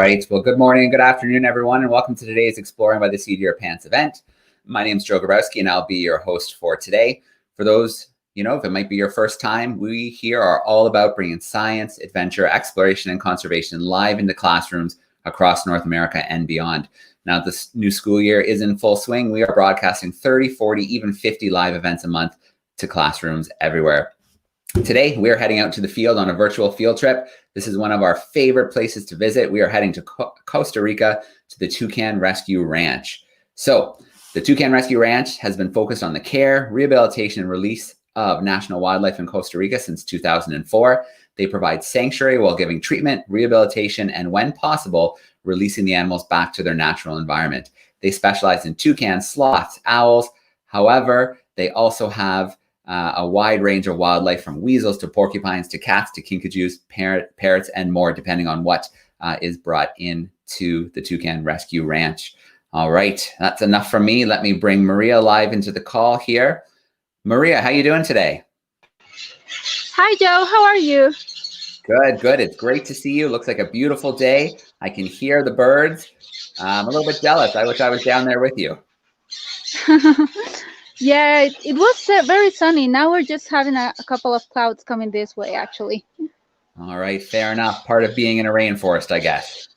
right. Well, good morning and good afternoon, everyone, and welcome to today's Exploring by the Seat of Your Pants event. My name is Joe Grabowski, and I'll be your host for today. For those, if it might be your first time, we here are all about bringing science, adventure, exploration, and conservation live into classrooms across North America and beyond. Now, this new school year is in full swing. We are broadcasting 30, 40, even 50 live events a month to classrooms everywhere. Today, we are heading out to the field on a virtual field trip. This is one of our favorite places to visit. We are heading to Costa Rica to the Toucan Rescue Ranch. So, the Toucan Rescue Ranch has been focused on the care, rehabilitation, and release of national wildlife in Costa Rica since 2004. They provide sanctuary while giving treatment, rehabilitation, and when possible, releasing the animals back to their natural environment. They specialize in toucans, sloths, owls. However, they also have a wide range of wildlife from weasels to porcupines to cats to kinkajous, parrots, and more, depending on what is brought in to the Toucan Rescue Ranch. All right, that's enough from me. Let me bring Maria live into the call here. Maria, how you doing today? Hi, Joe. How are you? Good, good. It's great to see you. Looks like a beautiful day. I can hear the birds. I'm a little bit jealous. I wish I was down there with you. Yeah, it was very sunny. Now we're just having a couple of clouds coming this way, actually. All right, fair enough. Part of being in a rainforest, I guess.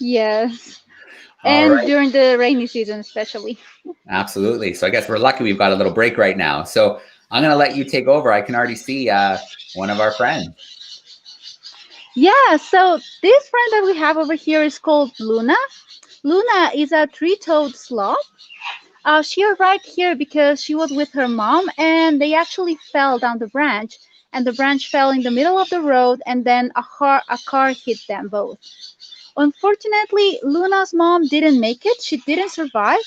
Yes. All And right. during the rainy season, especially. Absolutely. So I guess we're lucky we've got a little break right now. So I'm going to let you take over. I can already see one of our friends. Yeah, so this friend that we have over here is called Luna. Luna is a three-toed sloth. She arrived here because she was with her mom and they actually fell down the branch. And the branch fell in the middle of the road and then a car hit them both. Unfortunately, Luna's mom didn't make it. She didn't survive.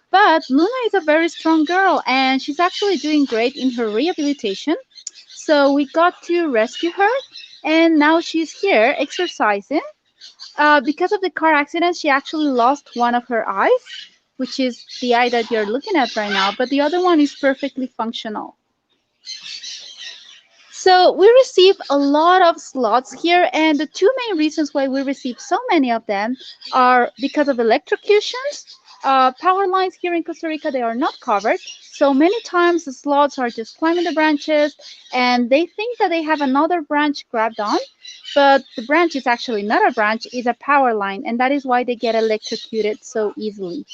But Luna is a very strong girl and she's actually doing great in her rehabilitation. So we got to rescue her and now she's here exercising. Because of the car accident, she actually lost one of her eyes, which is the eye that you're looking at right now, but the other one is perfectly functional. So we receive a lot of sloths here, and the two main reasons why we receive so many of them are because of electrocutions. Power lines here in Costa Rica, they are not covered. So many times the sloths are just climbing the branches and they think that they have another branch grabbed on, but the branch is actually not a branch, it's a power line, and that is why they get electrocuted so easily.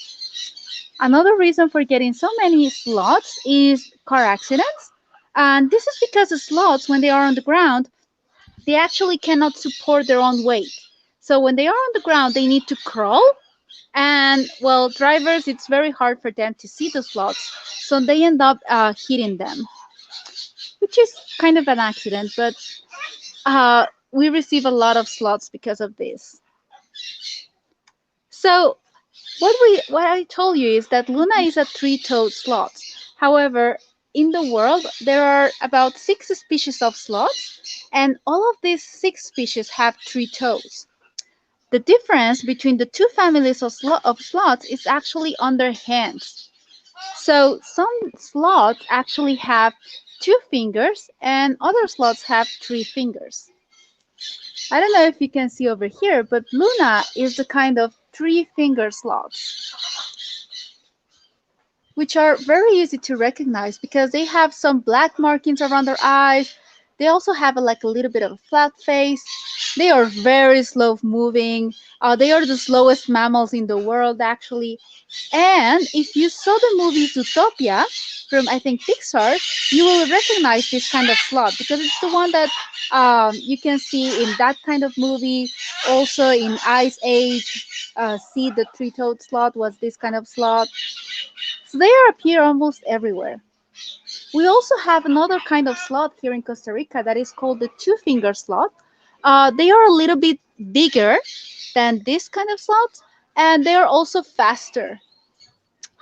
Another reason for getting so many sloths is car accidents. And this is because the sloths, when they are on the ground, they actually cannot support their own weight. So when they are on the ground, they need to crawl. And well, drivers, it's very hard for them to see the sloths. So they end up hitting them, which is kind of an accident. But we receive a lot of sloths because of this. So what I told you is that Luna is a three-toed sloth. However, in the world there are about 6 species of sloths, and all of these 6 species have 3 toes. The difference between the two families of sloths is actually on their hands. So some sloths actually have 2 fingers, and other sloths have 3 fingers. I don't know if you can see over here, but Luna is the kind of 3-finger sloths, which are very easy to recognize because they have some black markings around their eyes. They also have like a little bit of a flat face. They are very slow moving. They are the slowest mammals in the world, actually. And if you saw the movie Zootopia from, I think, Pixar, you will recognize this kind of sloth because it's the one that you can see in that kind of movie. Also in Ice Age, see the three-toed sloth was this kind of sloth. So they appear almost everywhere. We also have another kind of sloth here in Costa Rica that is called the two-finger sloth. They are a little bit bigger than this kind of sloth, and they are also faster.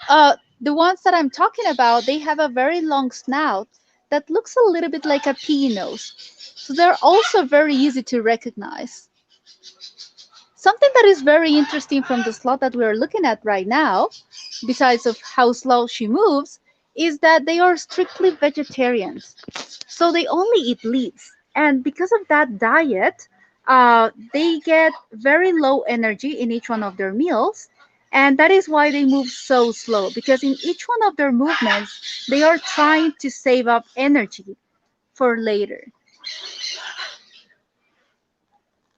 The ones that I'm talking about, they have a very long snout that looks a little bit like a piggy nose. So they're also very easy to recognize. Something that is very interesting from the sloth that we're looking at right now, besides of how slow she moves, is that they are strictly vegetarians. So they only eat leaves. And because of that diet, They get very low energy in each one of their meals, and that is why they move so slow, because in each one of their movements, they are trying to save up energy for later.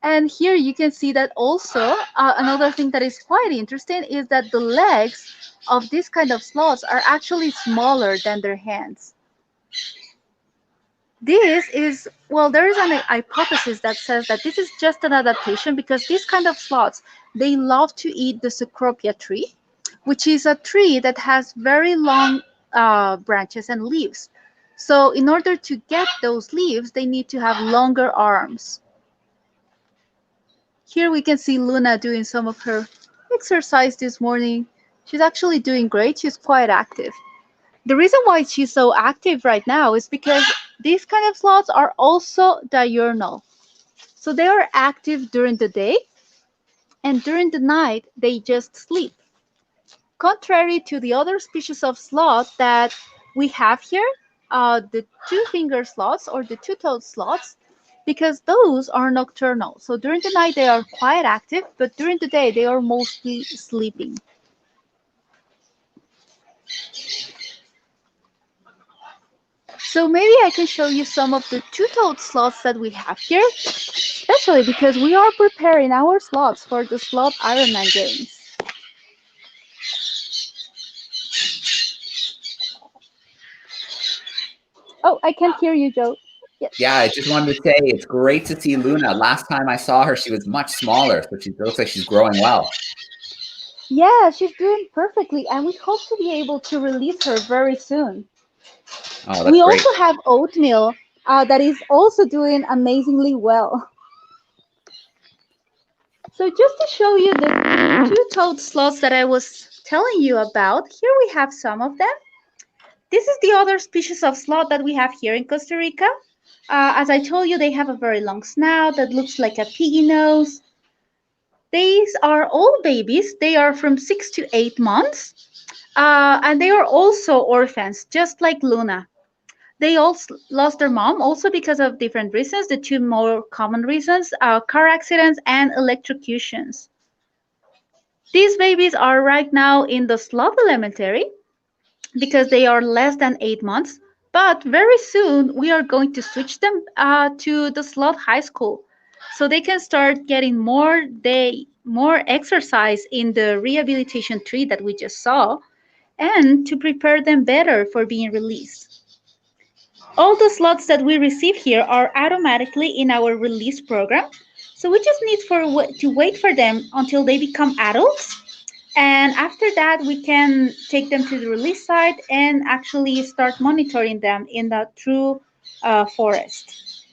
And here you can see that also another thing that is quite interesting is that the legs of this kind of sloths are actually smaller than their hands. This is, well, there is an hypothesis that says that this is just an adaptation because these kind of sloths, they love to eat the cecropia tree, which is a tree that has very long branches and leaves. So in order to get those leaves, they need to have longer arms. Here we can see Luna doing some of her exercise this morning. She's actually doing great. She's quite active. The reason why she's so active right now is because these kind of sloths are also diurnal. So they are active during the day, and during the night they just sleep. Contrary to the other species of sloth that we have here, the two-finger sloths or the two-toed sloths, because those are nocturnal. So during the night they are quite active, but during the day they are mostly sleeping. So maybe I can show you some of the two-toed sloths that we have here, especially because we are preparing our sloths for the Sloth Ironman Games. Oh, I can't hear you, Joe. Yes. Yeah, I just wanted to say it's great to see Luna. Last time I saw her, she was much smaller, so she looks like she's growing well. Yeah, she's doing perfectly, and we hope to be able to release her very soon. Oh, that's We great. also have Oatmeal that is also doing amazingly well. So just to show you the two-toed sloths that I was telling you about, here we have some of them. This is the other species of sloth that we have here in Costa Rica. As I told you, they have a very long snout that looks like a piggy nose. These are all babies. They are from 6 to 8 months. And they are also orphans, just like Luna. They all lost their mom also because of different reasons. The two more common reasons are car accidents and electrocutions. These babies are right now in the sloth elementary because they are less than 8 months. But very soon we are going to switch them to the sloth high school, so they can start getting more exercise in the rehabilitation tree that we just saw, and to prepare them better for being released. All the slots that we receive here are automatically in our release program. So we just need to wait for them until they become adults. And after that, we can take them to the release site and actually start monitoring them in the true forest.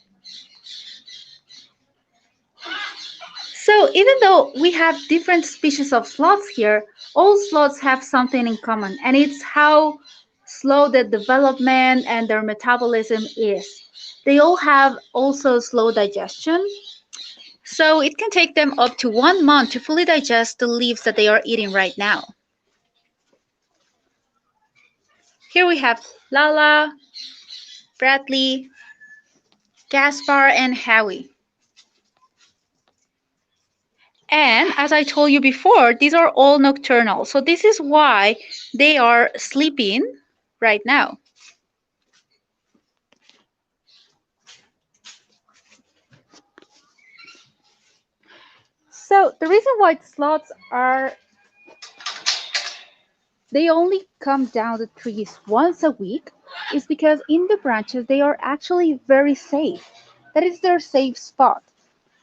So even though we have different species of sloths here, all sloths have something in common, and it's how slow the development and their metabolism is. They all have also slow digestion, so it can take them up to 1 month to fully digest the leaves that they are eating right now. Here we have Lala, Bradley, Gaspar, and Howie. And as I told you before, these are all nocturnal. So this is why they are sleeping right now. So the reason why sloths are they only come down the trees once a week is because in the branches they are actually very safe. That is their safe spot.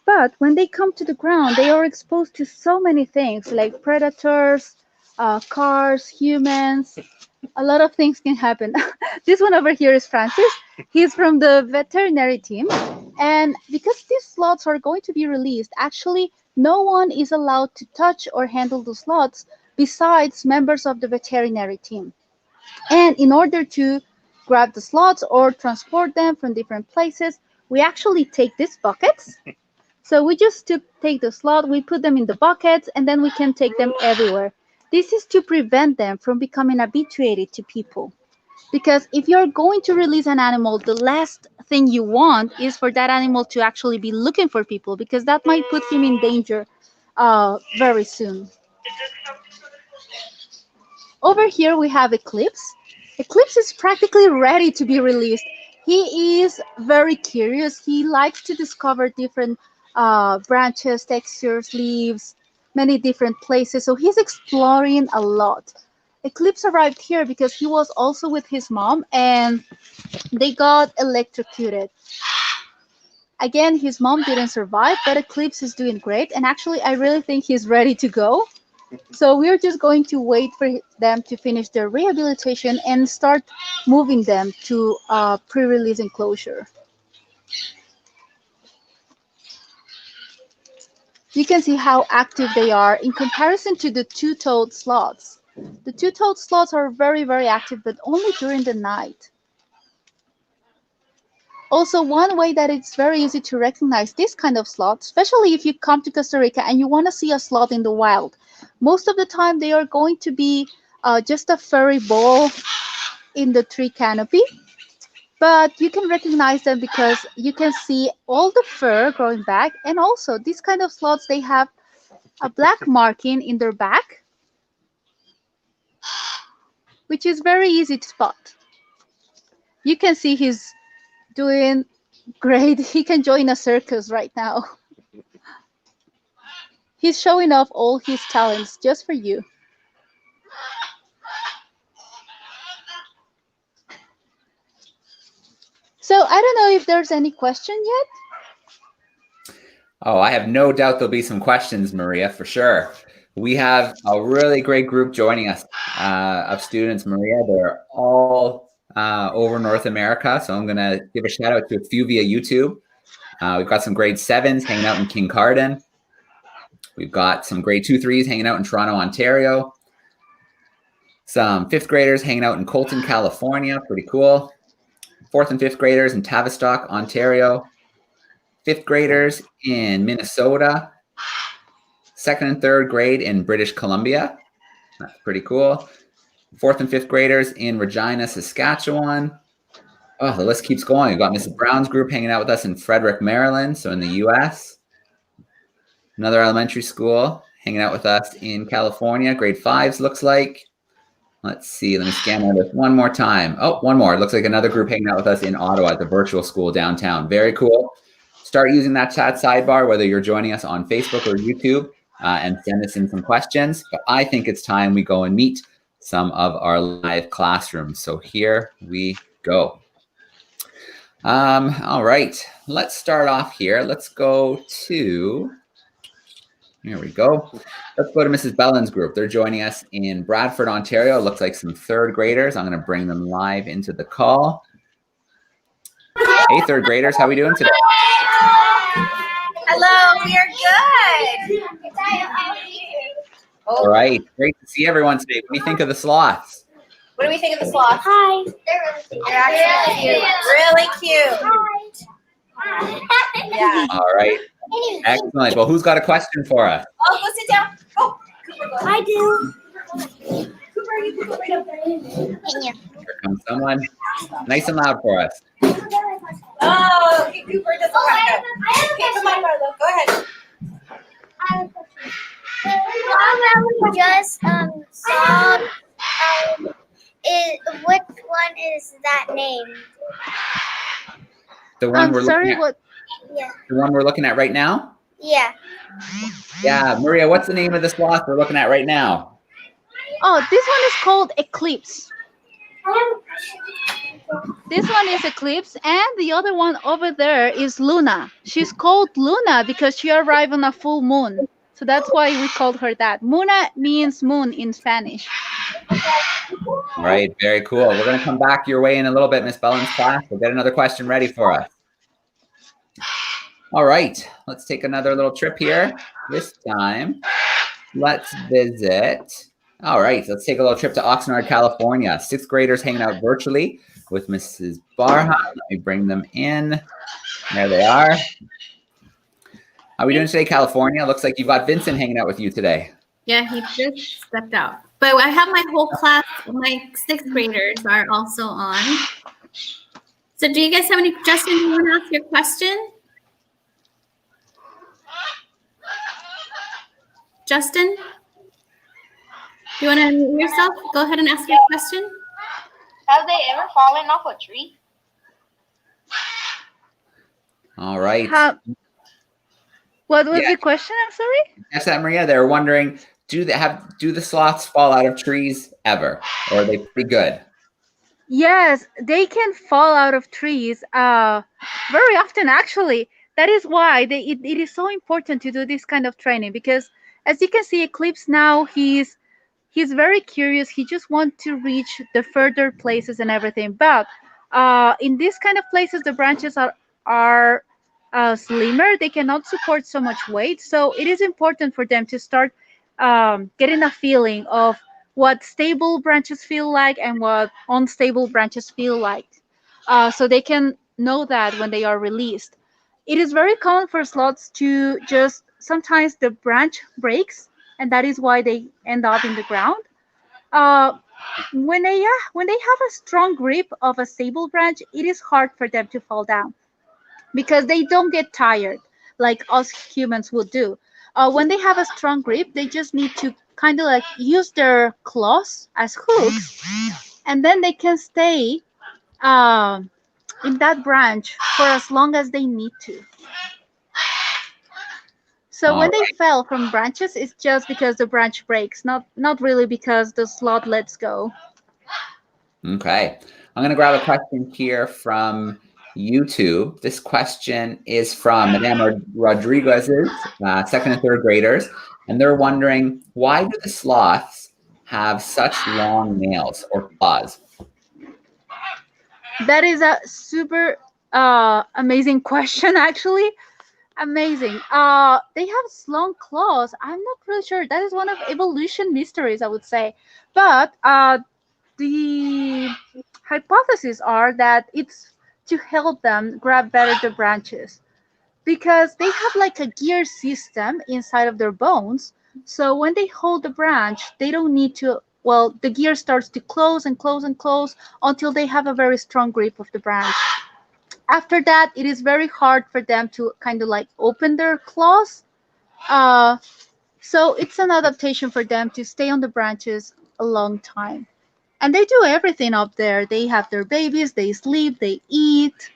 But when they come to the ground, they are exposed to so many things like predators, cars, humans. A lot of things can happen. This one over here is Francis. He's from the veterinary team. And because these sloths are going to be released, actually, no one is allowed to touch or handle the sloths besides members of the veterinary team. And in order to grab the sloths or transport them from different places, we actually take these buckets. So we just take the sloth, we put them in the buckets, and then we can take them everywhere. This is to prevent them from becoming habituated to people. Because if you're going to release an animal, the last thing you want is for that animal to actually be looking for people, because that might put him in danger very soon. Over here we have Eclipse. Eclipse is practically ready to be released. He is very curious. He likes to discover different branches, textures, leaves, many different places. So he's exploring a lot. Eclipse arrived here because he was also with his mom and they got electrocuted. Again, his mom didn't survive, but Eclipse is doing great. And actually, I really think he's ready to go. So we're just going to wait for them to finish their rehabilitation and start moving them to pre-release enclosure. You can see how active they are in comparison to the two-toed sloths. The two-toed sloths are very, very active, but only during the night. Also, one way that it's very easy to recognize this kind of sloth, especially if you come to Costa Rica and you want to see a sloth in the wild, most of the time they are going to be just a furry ball in the tree canopy. But you can recognize them because you can see all the fur growing back. And also, these kind of sloths, they have a black marking in their back, which is very easy to spot. You can see he's doing great. He can join a circus right now. He's showing off all his talents just for you. So I don't know if there's any question yet. Oh, I have no doubt there'll be some questions, Maria, for sure. We have a really great group joining us of students, Maria. They're all over North America. So I'm going to give a shout out to a few via YouTube. We've got some grade 7s hanging out in Kincardine. We've got some grade 2, 3s hanging out in Toronto, Ontario. Some 5th graders hanging out in Colton, California. Pretty cool. 4th and 5th graders in Tavistock, Ontario. 5th graders in Minnesota. 2nd and 3rd grade in British Columbia. That's pretty cool. 4th and 5th graders in Regina, Saskatchewan. Oh, the list keeps going. We've got Mrs. Brown's group hanging out with us in Frederick, Maryland, so in the U.S. Another elementary school hanging out with us in California, grade 5s looks like. Let's see, let me scan my list one more time. Oh, one more. It looks like another group hanging out with us in Ottawa at the virtual school downtown. Very cool. Start using that chat sidebar, whether you're joining us on Facebook or YouTube, and send us in some questions. But I think it's time we go and meet some of our live classrooms. So here we go. All right, let's start off here. Let's go to... Here we go. Let's go to Mrs. Bellin's group. They're joining us in Bradford, Ontario. Looks like some 3rd graders. I'm going to bring them live into the call. Hey, 3rd graders, how are we doing today? Hello, we are good. All right, great to see everyone today. What do you think of the sloths? What do we think of the sloth? Hi. They're actually cute. Really cute. Yeah. All right, excellent. Well, who's got a question for us? Oh, go sit down. Go. Cooper, go. I do. Cooper, you can go right up there. Here comes someone. Nice and loud for us. Oh, okay, Cooper doesn't want to go. Okay, come on, Marlo. Go ahead. I have a question. Just saw which one is that name? The one we're looking at. What? Yeah. The one we're looking at right now? Yeah. Yeah, Maria, what's the name of the sloth we're looking at right now? Oh, this one is called Eclipse. I have a question. This one is Eclipse, and the other one over there is Luna. She's called Luna because she arrived on a full moon. So that's why we called her that. Muna means moon in Spanish. All right, very cool. We're going to come back your way in a little bit, Miss Bellin's class. We'll get another question ready for us. All right, let's take another little trip here. This time, let's visit. All right, let's take a little trip to Oxnard, California. 6th graders hanging out virtually with Mrs. Barha. Let me bring them in. There they are. How are we doing today, California? Looks like you've got Vincent hanging out with you today. Yeah, he just stepped out. But I have my whole class, my 6th graders are also on. So do you guys have any, Justin, do you want to ask your question? Justin? Do you want to unmute yourself? Go ahead and ask your question. Have they ever fallen off a tree? All right. What was Yeah. the question? I'm sorry. Yes, Maria, they're wondering, do the sloths fall out of trees ever? Or are they pretty good? Yes, they can fall out of trees very often, actually. That is why it is so important to do this kind of training, because as you can see, Eclipse now, he's very curious. He just wants to reach the further places and everything. But in these kind of places, the branches are slimmer. They cannot support so much weight. So it is important for them to start getting a feeling of what stable branches feel like and what unstable branches feel like, so they can know that when they are released. It is very common for sloths to just sometimes the branch breaks, and that is why they end up in the ground. Uh, when they have a strong grip of a stable branch, it is hard for them to fall down because they don't get tired like us humans would do. When they have a strong grip, they just need to kind of like use their claws as hooks, and then they can stay um, in that branch for as long as they need to. So All when they fell from branches, it's just because the branch breaks, not really because the sloth lets go. Okay. I'm going to grab a question here from YouTube. This question is from Madame Rodriguez's second and third graders. And they're wondering, why do the sloths have such long nails or claws? That is a super amazing question, actually. Amazing. They have long claws. I'm not really sure. That is one of evolution mysteries, I would say. But the hypotheses are that it's to help them grab better the branches, because they have like a gear system inside of their bones. So when they hold the branch, they don't need to. Well, the gear starts to close and close and close until they have a very strong grip of the branch. After that, it is very hard for them to kind of like open their claws. Uh, so it's an adaptation for them to stay on the branches a long time. And they do everything up there. They have their babies, they sleep, they eat,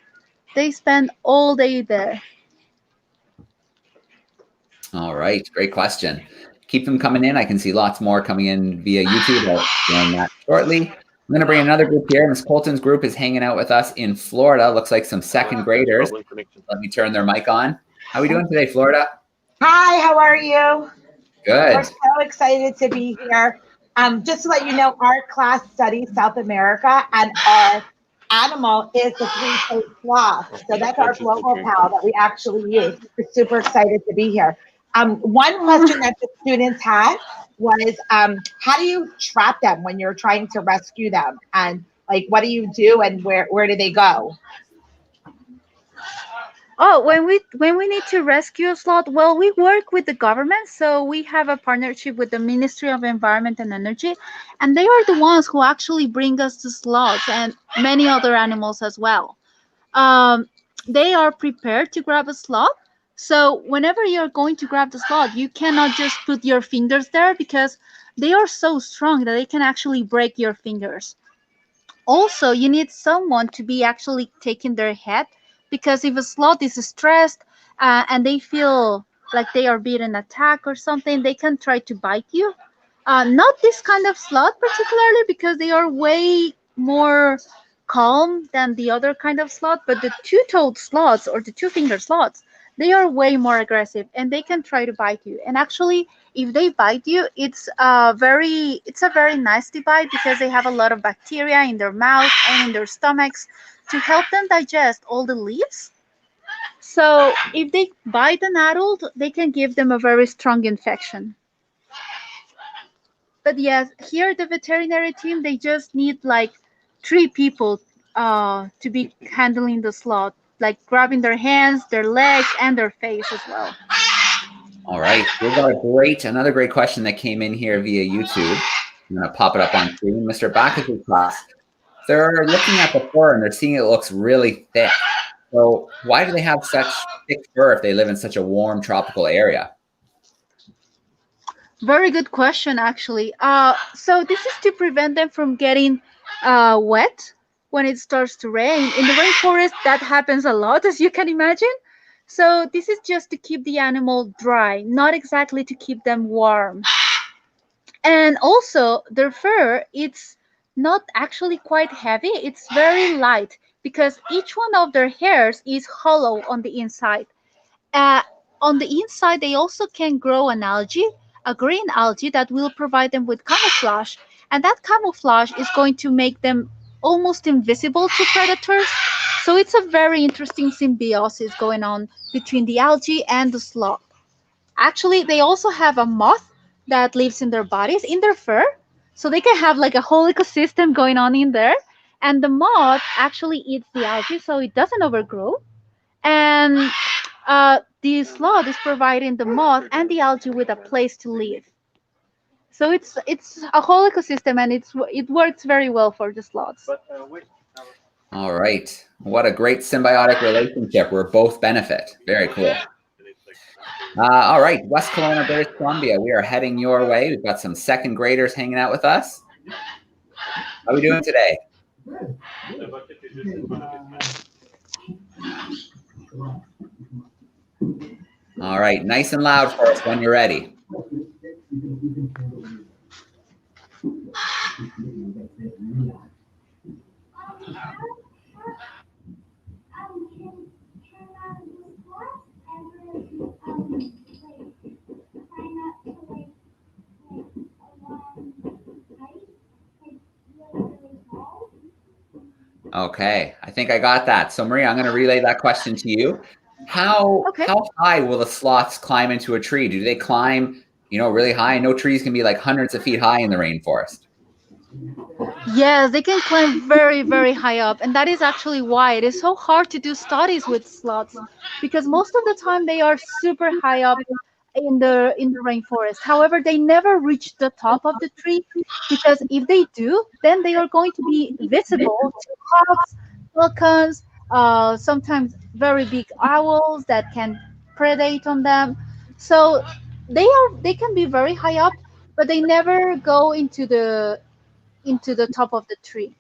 they spend all day there. All right. Great question. Keep them coming in. I can see lots more coming in via YouTube. I'll explain that shortly. I'm going to bring another group here. Miss Colton's group is hanging out with us in Florida. Looks like some second graders. Let me turn their mic on. How are we doing today, Florida? Hi, how are you? Good. We're so excited to be here. Just to let you know, our class studies South America, and our animal is the three-toed sloth. So that's our global pal that we actually use. We're super excited to be here. One question that the students had was, how do you trap them when you're trying to rescue them? And like, what do you do and where do they go? Oh, when we need to rescue a sloth, well, we work with the government, so we have a partnership with the Ministry of Environment and Energy, and they are the ones who actually bring us the sloths and many other animals as well. Um, they are prepared to grab a sloth. So whenever you're going to grab the sloth, you cannot just put your fingers there because they are so strong that they can actually break your fingers. Also, you need someone to be actually taking their head, because if a sloth is stressed and they feel like they are being attacked or something, they can try to bite you. Not this kind of sloth particularly, because they are way more calm than the other kind of sloth, but the two-toed sloths or the two-finger sloths, they are way more aggressive and they can try to bite you. And actually, if they bite you, it's a very nasty bite, because they have a lot of bacteria in their mouth and in their stomachs to help them digest all the leaves. So if they bite an adult, they can give them a very strong infection. But yes, here the veterinary team, they just need like 3 people to be handling the sloth, like grabbing their hands, their legs, and their face as well. All right. We've got another great question that came in here via YouTube. I'm going to pop it up on screen. Mr. Bacchus' class they're looking at the fur and they're seeing it looks really thick. So why do they have such thick fur if they live in such a warm tropical area? Very good question, actually. So this is to prevent them from getting wet when it starts to rain. In the rainforest, that happens a lot, as you can imagine. So this is just to keep the animal dry, not exactly to keep them warm. And also, their fur, it's not actually quite heavy. It's very light because each one of their hairs is hollow on the inside. Uh, on the inside, they also can grow an algae, a green algae that will provide them with camouflage. And that camouflage is going to make them almost invisible to predators. So it's a very interesting symbiosis going on between the algae and the sloth. Actually, they also have a moth that lives in their bodies, in their fur. So they can have like a whole ecosystem going on in there. And the moth actually eats the algae so it doesn't overgrow. And the sloth is providing the moth and the algae with a place to live. So it's a whole ecosystem, and it works very well for the sloths. All right. What a great symbiotic relationship where both benefit. Very cool. All right. West Kelowna, British Columbia. We are heading your way. We've got some second graders hanging out with us. How are we doing today? All right. Nice and loud for us when you're ready. Okay, I think I got that. So Maria, I'm going to relay that question to you. How high will the sloths climb into a tree? Do they climb, really high? I know trees can be like hundreds of feet high in the rainforest. Yes, they can climb very, very high up, and that is actually why it is so hard to do studies with sloths, because most of the time they are super high up in the rainforest. However, they never reach the top of the tree, because if they do, then they are going to be visible to hawks, falcons, sometimes very big owls that can predate on them. So they can be very high up, but they never go into the top of the tree.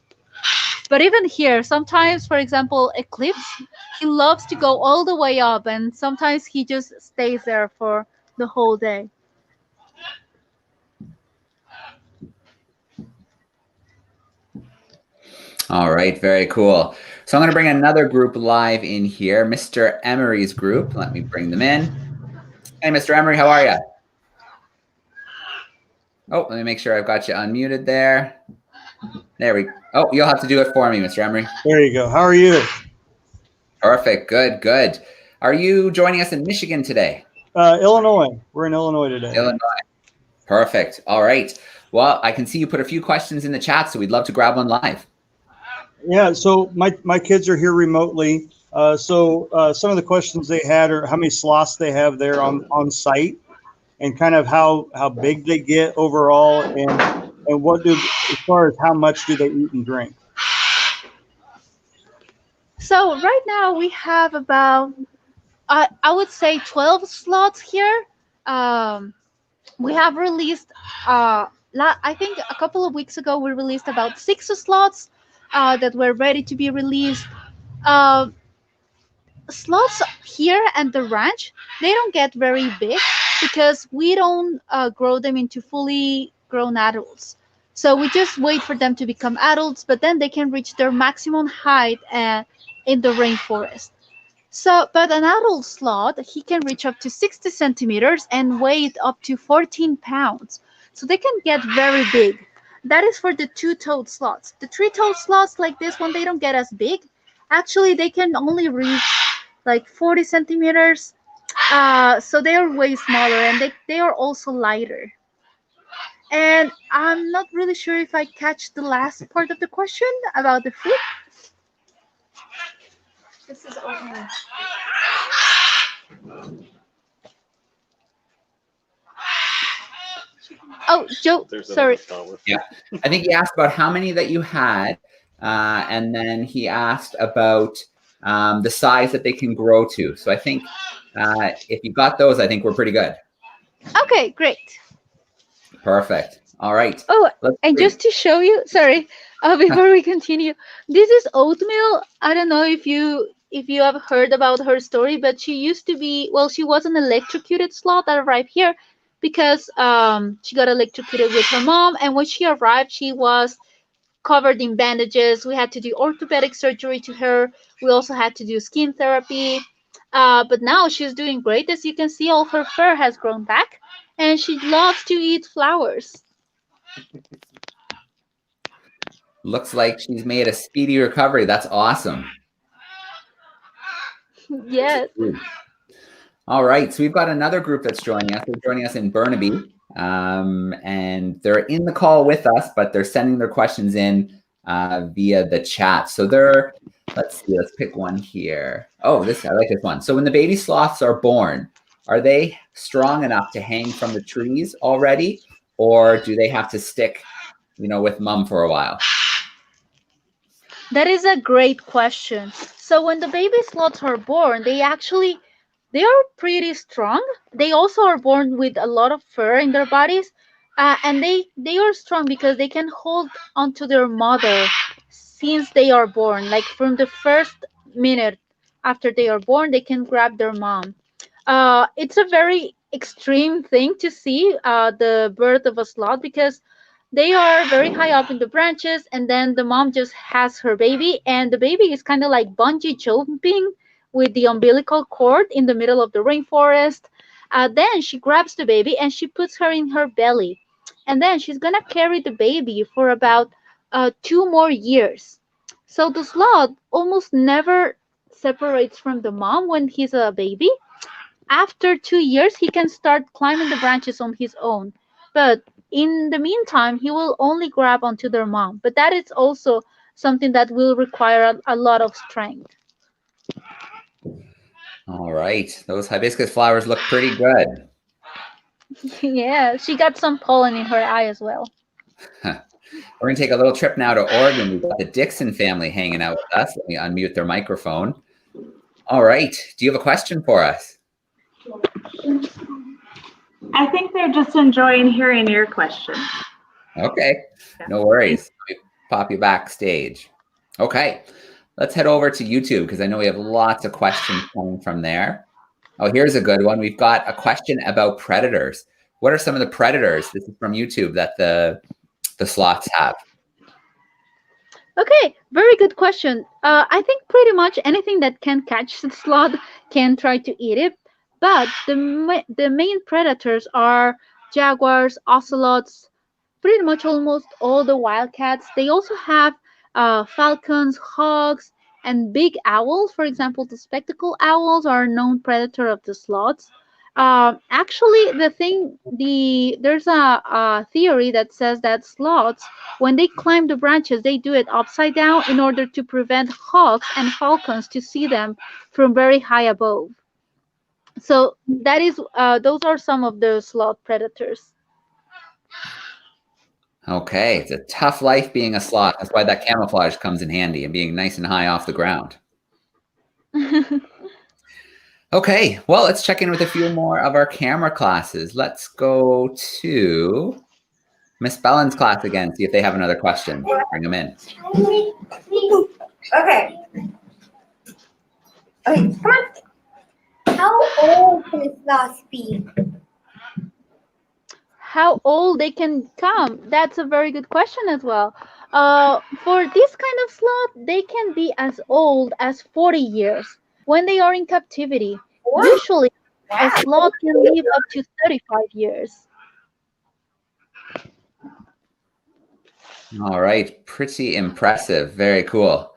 But even here, sometimes, for example, Eclipse, he loves to go all the way up, and sometimes he just stays there for the whole day. All right, very cool. So I'm going to bring another group live in here, Mr. Emery's group. Let me bring them in. Hey, Mr. Emery, how are you? Oh, let me make sure I've got you unmuted there. There we go. Oh, you'll have to do it for me, Mr. Emery. There you go. How are you? Perfect. Good, good. Are you joining us in Michigan today? Illinois. We're in Illinois today. Illinois. Perfect. All right. Well, I can see you put a few questions in the chat, so we'd love to grab one live. Yeah, so my kids are here remotely. So some of the questions they had are how many sloths they have there on site, and kind of how big they get overall, and what do, as far as how much do they eat and drink. So right now we have about, I would say, 12 slots here. We have released, I think a couple of weeks ago, we released about 6 slots that were ready to be released. Uh, Slots here at the ranch, they don't get very big because we don't grow them into fully grown adults. So we just wait for them to become adults, but then they can reach their maximum height in the rainforest. So, but an adult sloth, he can reach up to 60 centimeters and weigh up to 14 pounds. So they can get very big. That is for the two-toed sloths. The three-toed sloths like this one, they don't get as big. Actually, they can only reach like 40 centimeters. So they are way smaller, and they are also lighter. And I'm not really sure if I catch the last part of the question about the food. This is open. Oh, Joe, sorry. Yeah, I think you asked about how many that you had, And then he asked about the size that they can grow to. So I think if you got those, I think we're pretty good. Okay, great. Perfect. All right. Oh, Let's and see. just to show you, sorry, before we continue, this is Oatmeal. I don't know if you have heard about her story, but she used to be, well, she was an electrocuted sloth that arrived here because she got electrocuted with her mom, and when she arrived, she was covered in bandages. We had to do orthopedic surgery to her. We also had to do skin therapy. But now she's doing great. As you can see, all her fur has grown back, and she loves to eat flowers. Looks like she's made a speedy recovery. That's awesome. Yes. All right. So we've got another group that's joining us. They're joining us in Burnaby. And they're in the call with us, but they're sending their questions in via the chat. So let's see, let's pick one here. Oh, I like this one. So when the baby sloths are born, are they strong enough to hang from the trees already? Or do they have to stick, with mom for a while? That is a great question. So when the baby sloths are born, they are pretty strong. They also are born with a lot of fur in their bodies, and they are strong because they can hold onto their mother since they are born. Like from the first minute after they are born, they can grab their mom. It's a very extreme thing to see the birth of a sloth because they are very high up in the branches, and then the mom just has her baby, and the baby is kind of like bungee jumping with the umbilical cord in the middle of the rainforest. Then she grabs the baby and she puts her in her belly, and then she's gonna carry the baby for about 2 more years. So the sloth almost never separates from the mom when he's a baby. After 2 years, he can start climbing the branches on his own. But in the meantime, he will only grab onto their mom. But that is also something that will require a lot of strength. All right. Those hibiscus flowers look pretty good. Yeah, she got some pollen in her eye as well. We're going to take a little trip now to Oregon. We've got the Dixon family hanging out with us. Let me unmute their microphone. All right. Do you have a question for us? I think they're just enjoying hearing your questions. Okay. No worries. Let me pop you backstage. Okay. Let's head over to YouTube because I know we have lots of questions coming from there. Oh, here's a good one. We've got a question about predators. What are some of the predators, this is from YouTube, that the sloths have? Okay, very good question. I think pretty much anything that can catch the sloth can try to eat it, but the main predators are jaguars, ocelots, pretty much almost all the wildcats. They also have falcons, hawks, and big owls. For example, the spectacle owls are a known predator of the sloths. Actually, there's a theory that says that sloths, when they climb the branches, they do it upside down in order to prevent hawks and falcons to see them from very high above. So those are some of the sloth predators. Okay, it's a tough life being a sloth. That's why that camouflage comes in handy and being nice and high off the ground. Okay, well, let's check in with a few more of our camera classes. Let's go to Miss Bellin's class again, see if they have another question. Bring them in. Okay. Okay, come on. How old can a sloth be? How old they can come? That's a very good question as well. For this kind of sloth, they can be as old as 40 years when they are in captivity. Usually, a sloth can live up to 35 years. All right, pretty impressive. Very cool.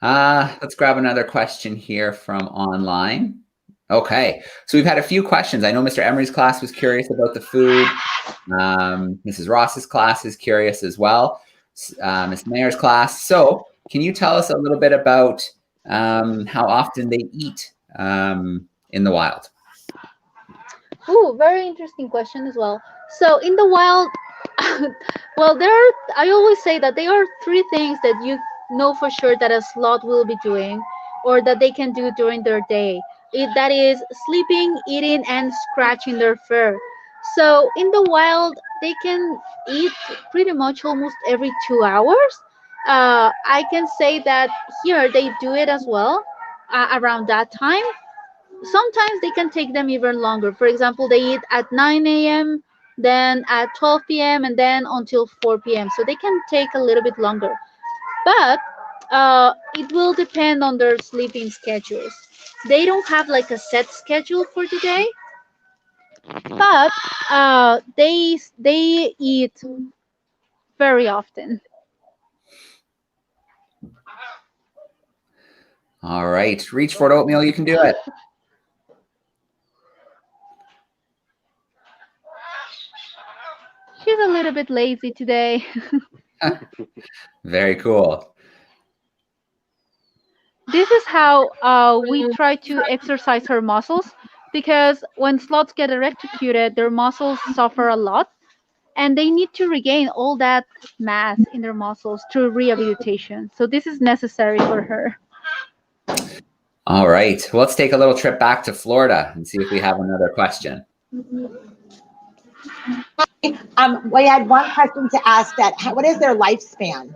Let's grab another question here from online. Okay, so we've had a few questions. I know Mr. Emery's class was curious about the food. Mrs. Ross's class is curious as well. Ms. Mayer's class. So can you tell us a little bit about how often they eat in the wild? Ooh, very interesting question as well. So in the wild, well, I always say that there are three things that you know for sure that a sloth will be doing, or that they can do during their day. That is sleeping, eating, and scratching their fur. So in the wild, they can eat pretty much almost every 2 hours. I can say that here they do it as well around that time. Sometimes they can take them even longer. For example, they eat at 9 a.m., then at 12 p.m., and then until 4 p.m. So they can take a little bit longer. But it will depend on their sleeping schedules. They don't have like a set schedule for the day, but they eat very often. All right. Reach for it, Oatmeal. You can do it. She's a little bit lazy today. Very cool. This is how we try to exercise her muscles, because when sloths get electrocuted, their muscles suffer a lot, and they need to regain all that mass in their muscles through rehabilitation. So this is necessary for her. All right. Well, let's take a little trip back to Florida and see if we have another question. We had one question to ask that, what is their lifespan?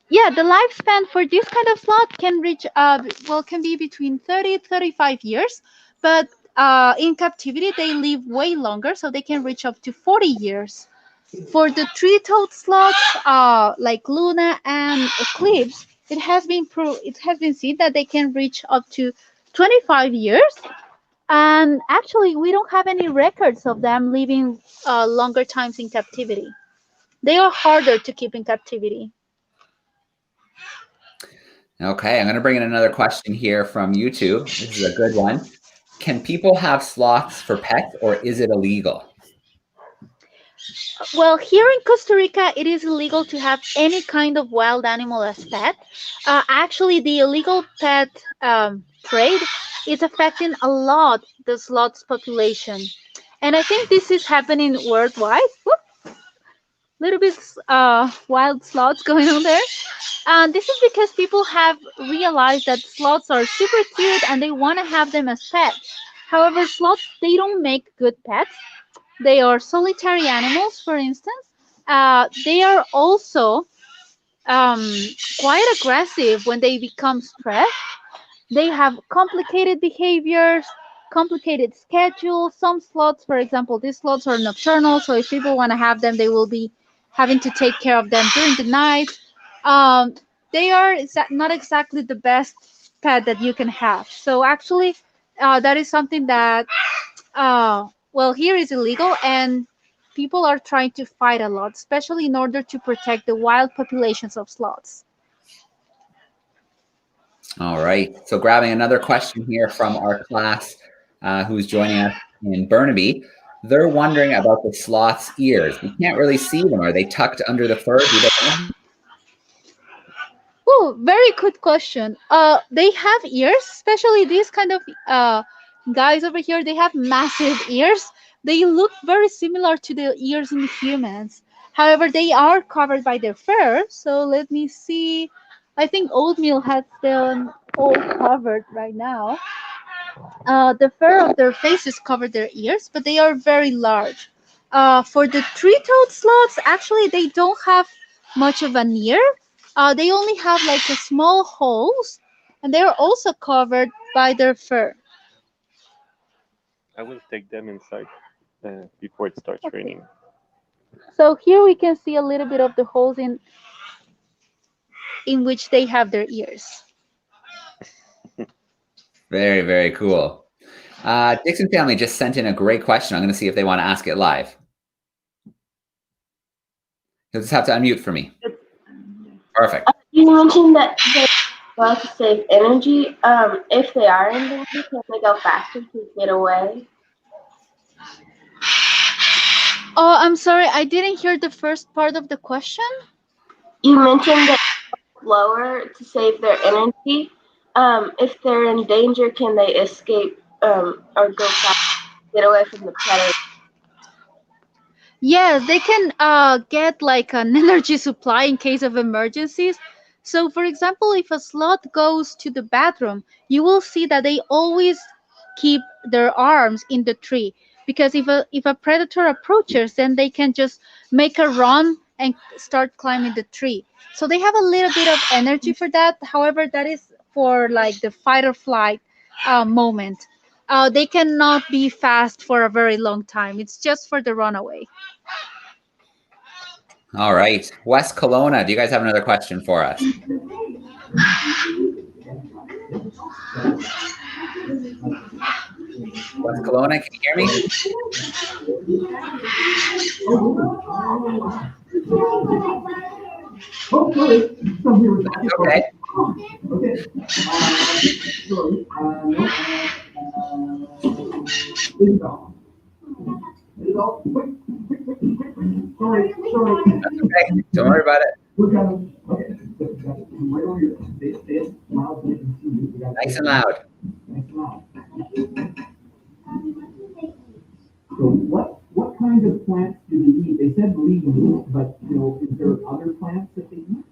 Yeah, the lifespan for this kind of sloth can reach, can be between 30 35 years, but in captivity they live way longer, so they can reach up to 40 years. For the three-toed sloths, like Luna and Eclipse, it has been seen that they can reach up to 25 years. And actually, we don't have any records of them living longer times in captivity. They are harder to keep in captivity. Okay, I'm going to bring in another question here from YouTube. This is a good one. Can people have sloths for pets, or is it illegal? Well, here in Costa Rica, it is illegal to have any kind of wild animal as pet. Actually, the illegal pet trade is affecting a lot the sloths population, and I think this is happening worldwide. Whoop, little bit wild sloths going on there. And this is because people have realized that sloths are super cute and they want to have them as pets. However, sloths, they don't make good pets. They are solitary animals, for instance. They are also um, quite aggressive when they become stressed. They have complicated behaviors, complicated schedules. Some sloths, for example, these sloths are nocturnal, so if people want to have them, they will be having to take care of them during the night. Um, they are not exactly the best pet that you can have. So actually, that is something that, here is illegal, and people are trying to fight a lot, especially in order to protect the wild populations of sloths. All right. So grabbing another question here from our class who's joining us in Burnaby. They're wondering about the sloth's ears. We can't really see them. Are they tucked under the fur? Do they know? Oh, very good question. They have ears, especially these kind of guys over here. They have massive ears. They look very similar to the ears in humans. However, they are covered by their fur. So let me see. I think Oatmeal has them all covered right now. The fur of their faces cover their ears, but they are very large. For the three-toed sloths, actually, they don't have much of an ear. They only have like a small holes, and they are also covered by their fur. I will take them inside before it starts raining. So here we can see a little bit of the holes in which they have their ears. Very, very cool. Dixon family just sent in a great question. I'm going to see if they want to ask it live. You'll just have to unmute for me. Perfect. You mentioned that they want to save energy. If they are in danger, can they go faster to get away? Oh, I'm sorry, I didn't hear the first part of the question. You mentioned that slower to save their energy. If they're in danger, can they escape or go faster to get away from the predator? Yes, they can get like an energy supply in case of emergencies. So, for example, if a sloth goes to the bathroom, you will see that they always keep their arms in the tree because if a predator approaches, then they can just make a run and start climbing the tree. So they have a little bit of energy for that. However, that is for like the fight or flight moment. They cannot be fast for a very long time. It's just for the runaway. All right. West Kelowna, do you guys have another question for us? West Kelowna, can you hear me? Okay. That's okay. Don't worry about it. Nice and loud. So what kind of plants do they eat? They said leaves, but is there other plants that they eat?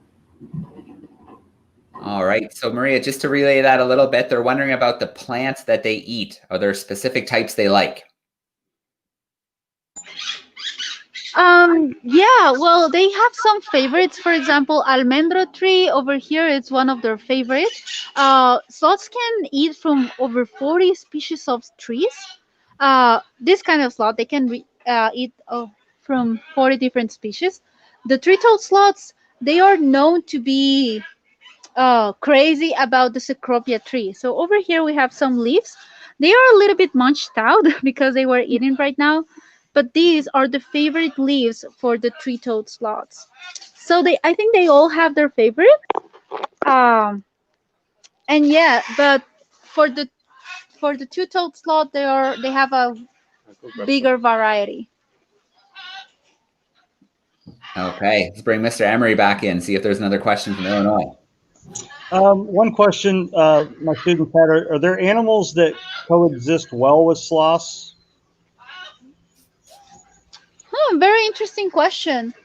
All right. So Maria, just to relay that a little bit, they're wondering about the plants that they eat. Are there specific types they like? Yeah, well, they have some favorites. For example, almendro tree over here is one of their favorites. Sloths can eat from over 40 species of trees. This kind of sloth, they can eat from 40 different species. The tree-toed sloths, they are known to be crazy about the cecropia tree. So over here we have some leaves. They are a little bit munched out because they were eaten right now, but these are the favorite leaves for the tree-toed sloths. So I think they all have their favorite. Um, and yeah, but for the two-toed sloth, they have a bigger variety. Okay. Let's bring Mr. Emery back in, see if there's another question from Illinois. One question my students had, are there animals that coexist well with sloths? Very interesting question.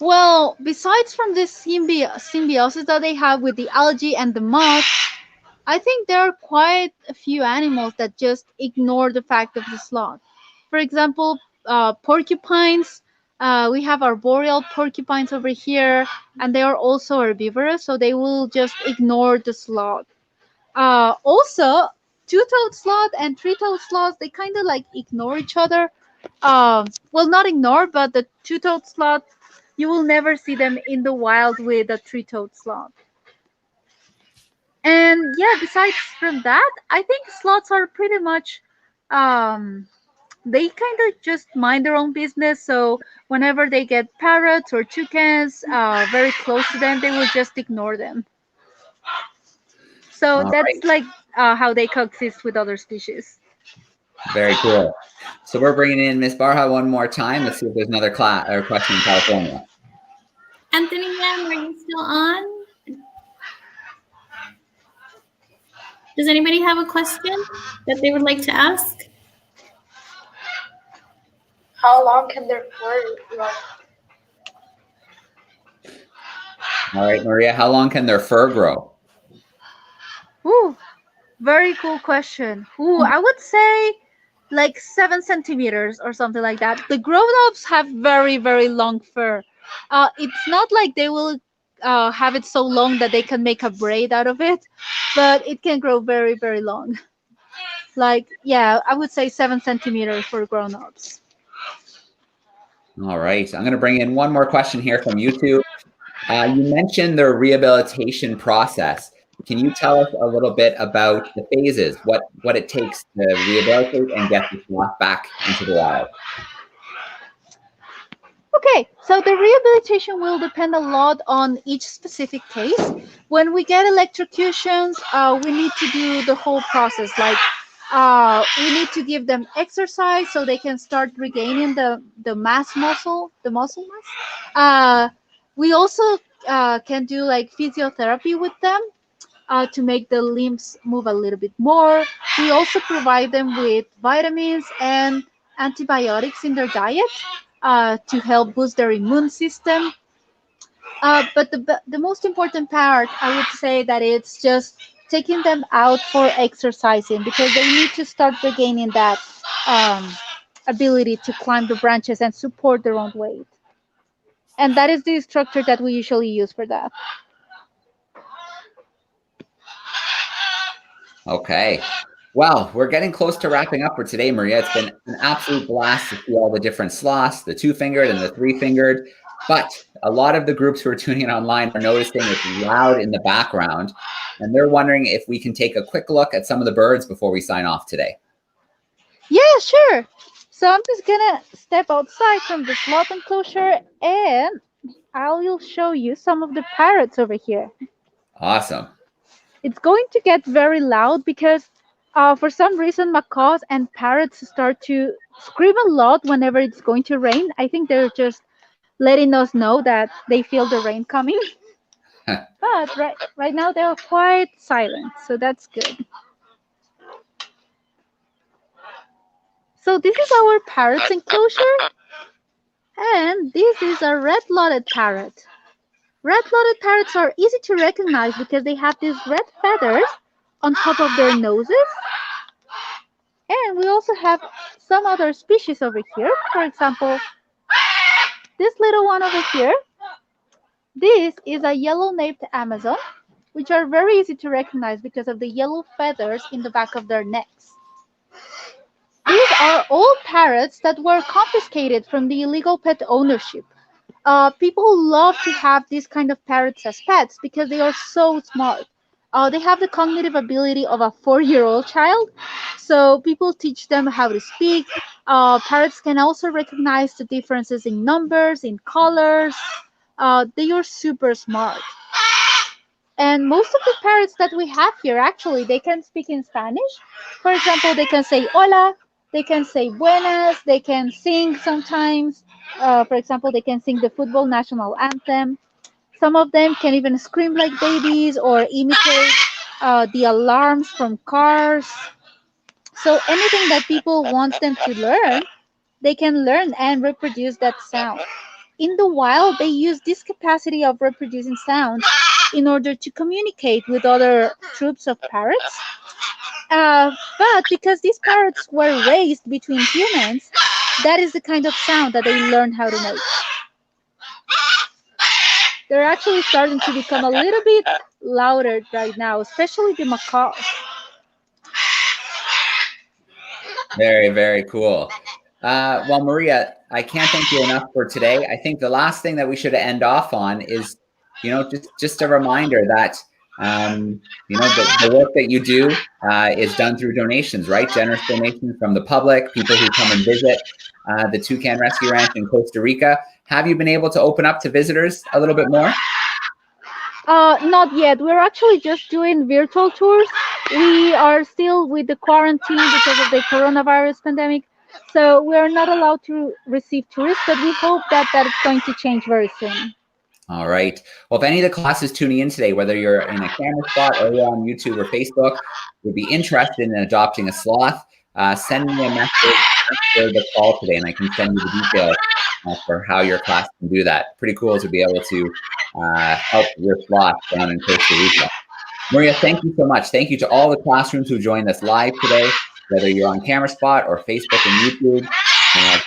Well, besides from this symbiosis that they have with the algae and the moss, I think there are quite a few animals that just ignore the fact of the sloth. For example, porcupines. We have arboreal porcupines over here, and they are also herbivorous, so they will just ignore the sloth. Also, two-toed sloth and three-toed sloth, they kind of like ignore each other. Well, not ignore, but the two-toed sloth, you will never see them in the wild with a three-toed sloth. And yeah, besides from that, I think sloths are pretty much, they kind of just mind their own business. So whenever they get parrots or toucans very close to them, they will just ignore them. So All that's right. like how they coexist with other species. Very cool. So we're bringing in Miss Barha one more time. Let's see if there's another question in California. Anthony Lam, are you still on? Does anybody have a question that they would like to ask? How long can their fur grow? All right, Maria, how long can their fur grow? Ooh, very cool question. Ooh, I would say like 7 centimeters or something like that. The grown-ups have very, very long fur. It's not like they will have it so long that they can make a braid out of it, but it can grow very, very long. Like, yeah, I would say 7 centimeters for grown-ups. All right, I'm going to bring in one more question here from YouTube. You mentioned the rehabilitation process. Can you tell us a little bit about the phases, what it takes to rehabilitate and get the sloth back into the wild? Okay, so the rehabilitation will depend a lot on each specific case. When we get electrocutions, we need to do the whole process. Like, we need to give them exercise so they can start regaining the the muscle mass. We also can do like physiotherapy with them to make the limbs move a little bit more. We also provide them with vitamins and antibiotics in their diet. to help boost their immune system. But the most important part, I would say that it's just taking them out for exercising because they need to start regaining that ability to climb the branches and support their own weight. And that is the structure that we usually use for that. Okay. Well, we're getting close to wrapping up for today, Maria. It's been an absolute blast to see all the different sloths, the 2-fingered and the 3-fingered. But a lot of the groups who are tuning in online are noticing it's loud in the background, and they're wondering if we can take a quick look at some of the birds before we sign off today. Yeah, sure. So I'm just gonna step outside from the sloth enclosure and I will show you some of the parrots over here. Awesome. It's going to get very loud because for some reason macaws and parrots start to scream a lot whenever it's going to rain. I think they're just letting us know that they feel the rain coming. But right now they're quite silent, so that's good. So this is our parrot's enclosure, and this is a red-lotted parrot. Red-lotted parrots are easy to recognize because they have these red feathers on top of their noses. And we also have some other species over here. For example, this little one over here. This is a yellow-naped Amazon, which are very easy to recognize because of the yellow feathers in the back of their necks. These are all parrots that were confiscated from the illegal pet ownership. People love to have these kind of parrots as pets because they are so smart. They have the cognitive ability of a 4-year-old child, so people teach them how to speak. Parrots can also recognize the differences in numbers, in colors. They are super smart. And most of the parrots that we have here, actually, they can speak in Spanish. For example, they can say hola, they can say buenas, they can sing sometimes. For example, they can sing the football national anthem. Some of them can even scream like babies or imitate the alarms from cars. So anything that people want them to learn, they can learn and reproduce that sound. In the wild, they use this capacity of reproducing sound in order to communicate with other troops of parrots. But because these parrots were raised between humans, that is the kind of sound that they learn how to make. They're actually starting to become a little bit louder right now, especially the macaws. Very, very cool. Well, Maria, I can't thank you enough for today. I think the last thing that we should end off on is, just a reminder that, the work that you do is done through donations, right? Generous donations from the public, people who come and visit the Toucan Rescue Ranch in Costa Rica. Have you been able to open up to visitors a little bit more? Not yet. We're actually just doing virtual tours. We are still with the quarantine because of the coronavirus pandemic. So we are not allowed to receive tourists, but we hope that is going to change very soon. All right. Well, if any of the classes tuning in today, whether you're in a camera spot or you're on YouTube or Facebook, would be interested in adopting a sloth, send me a message after the call today, and I can send you the details for how your class can do that. Pretty cool to be able to help your sloth down in Costa Rica. Maria, thank you so much. Thank you to all the classrooms who joined us live today, whether you're on camera spot or Facebook and YouTube.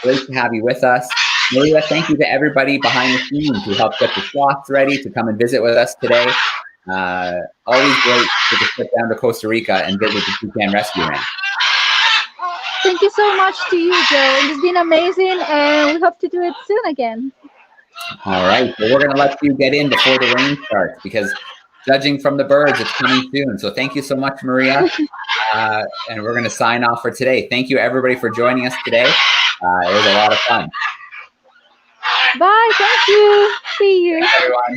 Great to have you with us. Maria, thank you to everybody behind the scenes who helped get the sloths ready to come and visit with us today. Always great to take a trip down to Costa Rica and visit the Toucan Rescue Ranch. Thank you so much to you, Joe. It's been amazing, and we hope to do it soon again. All right. Well, we're going to let you get in before the rain starts because judging from the birds, it's coming soon. So thank you so much, Maria. And we're going to sign off for today. Thank you, everybody, for joining us today. It was a lot of fun. Bye. Thank you. See you. Thanks, everyone.